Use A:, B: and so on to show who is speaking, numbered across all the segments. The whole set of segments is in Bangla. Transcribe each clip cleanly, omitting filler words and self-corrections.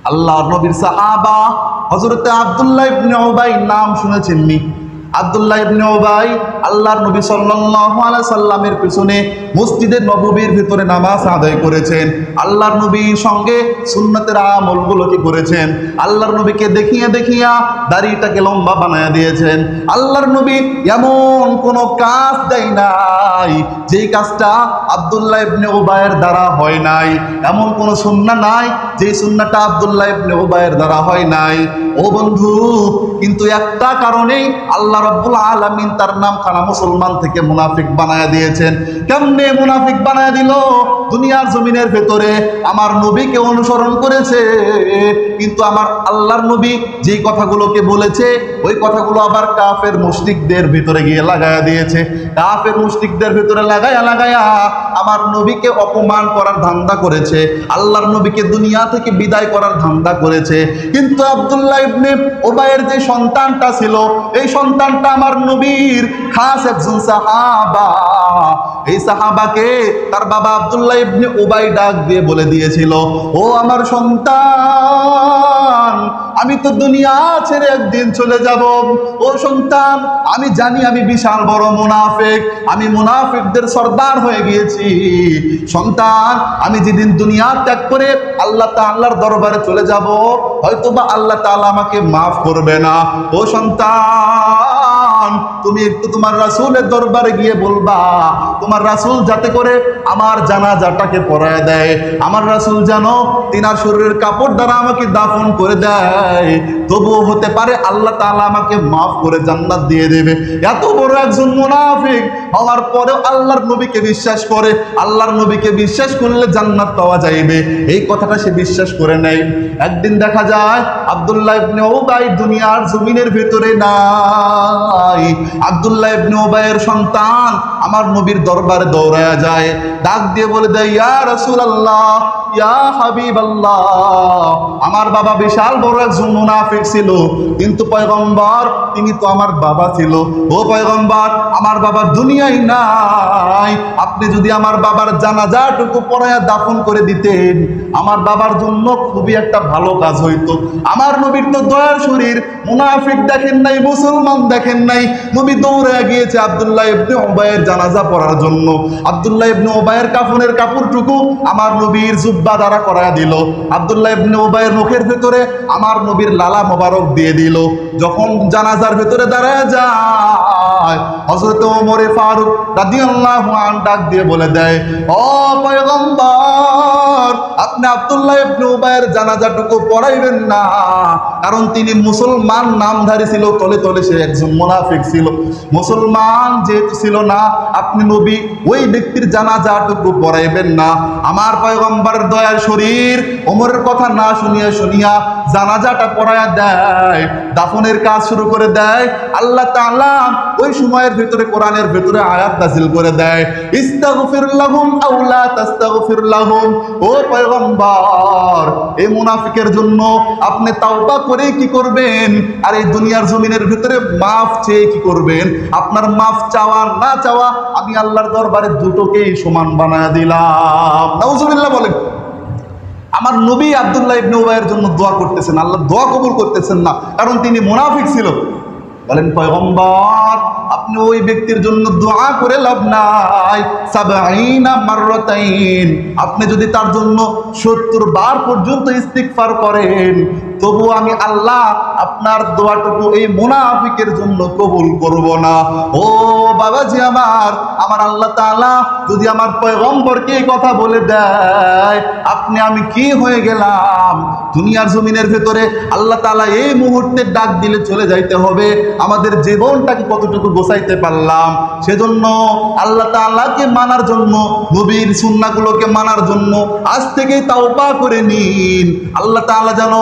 A: আল্লাহর নবীর সাহাবা হযরতে আব্দুল্লাহ ইবনে উবাই, নাম শুনেছেননি? আব্দুল্লাহ ইবনে উবাই আল্লাহর নবী সাল্লাল্লাহু আলাইহি সাল্লামের পিছনে মসজিদে নববীর ভিতরে নামাজ আদায় করেছেন। আল্লাহর নবীর সঙ্গে সুন্নতের আমলগুলো কি করেছেন? আল্লাহর নবীকে দেখিয়ে দেখিয়া দাড়িটাকে লম্বা বানায়া দিয়েছেন। আল্লাহর নবী এমন কোন কাজ দেয় নাই যেই কাজটা আব্দুল্লাহ ইবনে উবাইয়ের দ্বারা হয় নাই। এমন কোন সুন্নাহ নাই যেই সুন্নাহটা আব্দুল্লাহ ইবনে উবাইয়ের দ্বারা হয় নাই। ও বন্ধু, কিন্তু একটা কারণেই আল্লাহ রাব্বুল আলামিন তার নামখানা মুসলমান থেকে মুনাফিক বানায়া দিয়েছেন। কেমনে মুনাফিক বানায়া দিল? দুনিয়ার জমিনের ভেতরে আমার নবীকে অনুসরণ করেছে, কিন্তু আমার আল্লাহর নবী যেই কথাগুলোকে বলেছে ওই কথাগুলো আবার কাফের মুশরিকদের ভিতরে গিয়ে লাগায়া দিয়েছে। কাফের মুশরিকদের ভিতরে লাগায়া লাগায়া আমার নবীকে অপমান করার ধান্দা করেছে, আল্লাহর নবীকে দুনিয়া থেকে বিদায় করার ধান্দা করেছে। কিন্তু আব্দুল্লাহ ইবনে উবাইয়ের যে সন্তানটা ছিল, এই সন্তানটা আমার নবীর খাস একজন সাহাবা। এই সাহাবাকে তার বাবা আব্দুল্লাহ ইবনে উবাই ডাক দিয়ে বলে দিয়েছিল, ও আমার সন্তান, আমি তো দুনিয়া ছেড়ে একদিন চলে যাব। ও সন্তান, আমি জানি আমি বিশাল বড় মুনাফিক, আমি মুনাফিকদের সর্দার হয়ে গিয়েছি। সন্তান, আমি যেদিন দুনিয়া ত্যাগ করে আল্লাহ তাআলার দরবারে চলে যাব, হয়তোবা আল্লাহ তাআলা আমাকে মাফ করবে না। ও সন্তান, তুমি একটু তোমার রাসূলের দরবারে গিয়ে বলবা, তোমার রাসূল যাতে করে আমার জানাজাটাকে পড়ায় দেয়, আমার রাসূল যেন তিনার শরীরের কাপড় দ্বারা আমাকে দাফন করে দেয়, তবুও হতে পারে আল্লাহ তাআলা আমাকে মাফ করে জান্নাত দিয়ে দেবে। এত বড় একজন মুনাফিক হওয়ার পরেও আল্লাহর নবীকে বিশ্বাস করে, আল্লাহর নবীকে বিশ্বাস করলে জান্নাত পাওয়া যাইবে, এই কথাটা সে বিশ্বাস করে নেয়। একদিন দেখা যায় আব্দুল্লাহ ইবনে উবাই দুনিয়ার জমিনের ভিতরে নাই। আব্দুল্লাহ ইবনে উবাইয়ের সন্তান আমার নবীর দরবারে দৌড়ায়া যায়, ডাক দিয়ে বলে দেয়, ইয়া রাসূলুল্লাহ, ইয়া হাবিবাল্লাহ, আমার বাবা বিশাল বড় একজন মুনাফিক ছিল, কিন্তু পয়গম্বর তিনি তো আমার বাবা ছিল। ও পয়গম্বর, আমার বাবা দুনিয়ায় নাই, আপনি যদি আমার বাবার জানাজাটুকু পড়ায়া দাফন করে দিতেন, আমার বাবার জন্য খুবই একটা ভালো কাজ হইতো। আমার নবীর তো দয়ার শরীর, মুনাফিক দেখেন নাই, মুসলমান দেখেন নাই, নবী দৌড়ে গিয়েছে আব্দুল্লাহ ইবনে উবাইয়ের জানাজা পড়ার জন্য। আব্দুল্লাহ ইবনে উবাইয়ের কাফনের কাপড়টুকু আমার নবীর জুব্বা দ্বারা করায়া দিল। আব্দুল্লাহ ইবনে উবাইয়ের মুখের ভেতরে আমার নবীর লালা মোবারক দিয়ে দিল। যখন জানাজার ভেতরে দাঁড়ায় যায়, হযরত ওমর ফারুক রাদিয়াল্লাহু আনহু ডাক দিয়ে বলে দেয়, ও পয়গম্বর, আপনি আব্দুল্লাহ ইবনে উবাইয়ের জানাজাটুকু পড়াইবেন না, কারণ তিনি মুসলমান নামধারী ছিল, তলে তলে সে একজন মুনাফিক ছিল। মুসলমান যেহেতু ছিল না, আপনি নবী ওই ব্যক্তির জানাজাটুকু পড়াইবেন না। আমার পয়গম্বরের দয়ার শরীর ওমরের কথা না শুনিয়া শুনিয়া জানাজাটা পড়ায়া দেয়, দাফনের কাজ শুরু করে দেয়। আল্লাহ তাআলা ওই সময়ের ভিতরে কোরআনের ভিতরে আয়াত নাযিল করে দেয়, ইস্তাগফির লাহুম আও লা তাস্তাগফির লাহুম। ও পয়গম্বর, এই মুনাফিকের জন্য আপনি তাওবা করে কি করবেন, আর এই দুনিয়ার জমিনের ভিতরে মাফ চেয়ে কি করবেন? আপনার মাফ চাওয়া না চাওয়া আমি আল্লাহর দরবারে দুটোকেই সমান বানায়া দিলাম। নাউজুবিল্লাহ বলেন। আমার নবী আব্দুল্লাহ ইবনে উবাইয়ের জন্য দোয়া করতেছেন, আল্লাহ দোয়া কবুল করতেছেন না, কারণ তিনি মুনাফিক ছিল। বলেন, পয়গম্বর, আপনি ওই ব্যক্তির জন্য দোয়া করে লাভ নাই, ৭০ মাররাতাইন, আপনি যদি তার জন্য ৭০ বার পর্যন্ত ইস্তিগফার করেন, তবু আমি আল্লাহ আপনার দোয়াটুকু এই মুনাফিকের জন্য কবুল করব না। ও বাবাজি আমার, আমার আল্লাহ তাআলা যদি আমার পয়গম্বরকে এই কথা বলে দেয়, আপনি আমি কি হয়ে গেলাম? দুনিয়ার জমিনের ভেতরে আল্লাহ তাআলা এই মুহূর্তে ডাক দিলে চলে যাইতে হবে, আমাদের জীবনটাকে কতটুকু গোছাইতে পারলাম। সেজন্য আল্লাহ তাআলাকে মানার জন্য, নবীর সুন্নাহগুলোকে মানার জন্য আজ থেকেই তাওবা করে নিন। আল্লাহ তাআলা যেন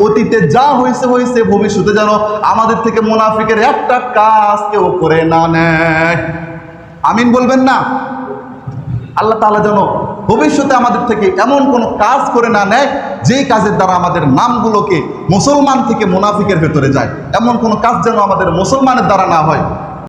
A: অতীতে যা হয়েছে হয়েছে, ভবিষ্যতে যেন আমাদের থেকে মুনাফিকের একটা কাজ কেউ করে না নেয়। আমিন বলবেন না? আল্লাহ তাআলা যেন ভবিষ্যতে আমাদের থেকে এমন কোনো কাজ করে না নেয় যেই কাজের দ্বারা আমাদের নামগুলোকে মুসলমান থেকে মুনাফিকের ভেতরে যায়, এমন কোনো কাজ যেন আমাদের মুসলমানের দ্বারা না হয়।